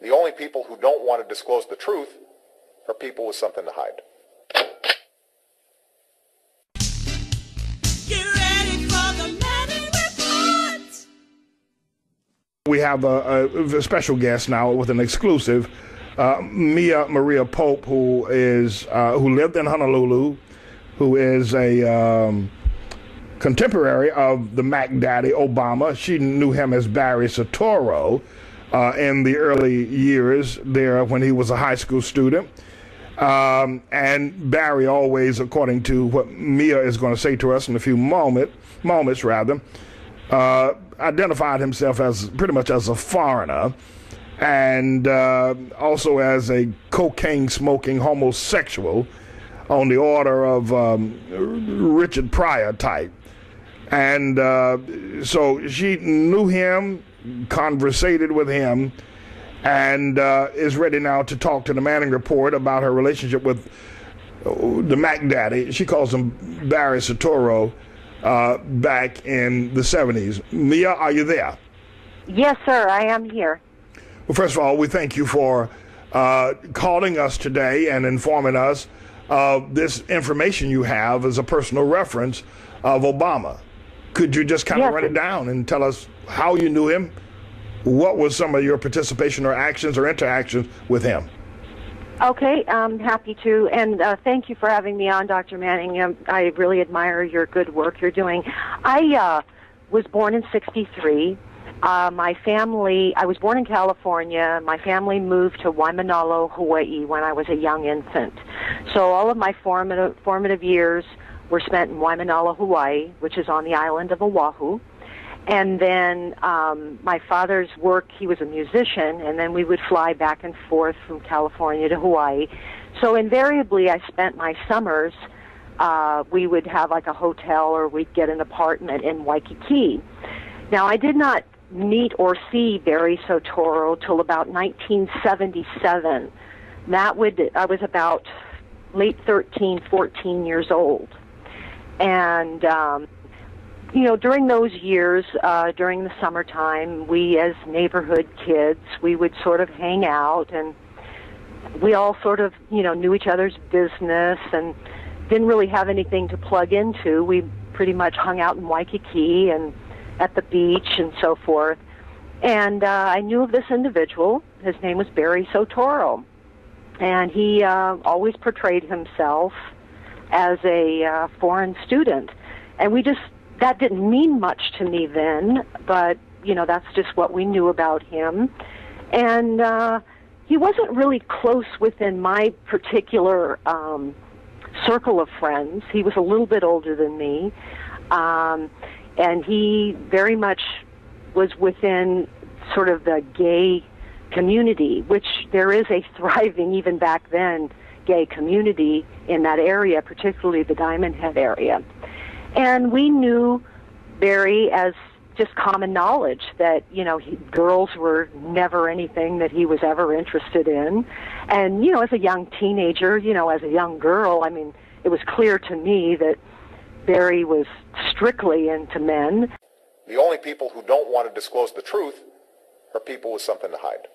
The only people who don't want to disclose the truth are people with something to hide. Get ready for the Manning Report. We have a special guest now with an exclusive, Mia Maria Pope, who lived in Honolulu, who is a contemporary of the Mac Daddy Obama. She knew him as Barry Soetoro in the early years there when he was a high school student. And Barry always, according to what Mia is going to say to us in a few moments, identified himself as pretty much as a foreigner, and also as a cocaine-smoking homosexual on the order of Richard Pryor type. And so she knew him, conversated with him, and is ready now to talk to the Manning Report about her relationship with the Mac Daddy. She calls him Barry Soetoro, back in the 70s. Mia, are you there? Yes, sir, I am here. Well, first of all, we thank you for calling us today and informing us of this information you have as a personal reference of Obama. Could you just kind of run it down and tell us how you knew him? What was some of your participation or actions or interactions with him? Okay, I'm happy to, and thank you for having me on, Dr. Manning. I really admire your good work you're doing. I was born in '63. My family, I was born in California. My family moved to Waimanalo, Hawaii when I was a young infant. So all of my formative years were spent in Waimanalo, Hawaii, which is on the island of Oahu. And then my father's work, he was a musician, and then we would fly back and forth from California to Hawaii. So invariably, I spent my summers, we would have like a hotel or we'd get an apartment in Waikiki. Now, I did not meet or see Barry Soetoro till about 1977. I was about late 13, 14 years old. And you know, during those years, during the summertime, we as neighborhood kids, we would sort of hang out, and we all sort of, you know, knew each other's business and didn't really have anything to plug into. We pretty much hung out in Waikiki and at the beach and so forth. And I knew of this individual. His name was Barry Soetoro. And he always portrayed himself as a foreign student. And that didn't mean much to me then, but, you know, that's just what we knew about him. And he wasn't really close within my particular circle of friends. He was a little bit older than me, and he very much was within sort of the gay community, which there is a thriving, even back then, gay community in that area, particularly the Diamond Head area. And we knew Barry as just common knowledge that, you know, girls were never anything that he was ever interested in. And, you know, as a young teenager, you know, as a young girl, I mean, it was clear to me that Barry was strictly into men. The only people who don't want to disclose the truth are people with something to hide.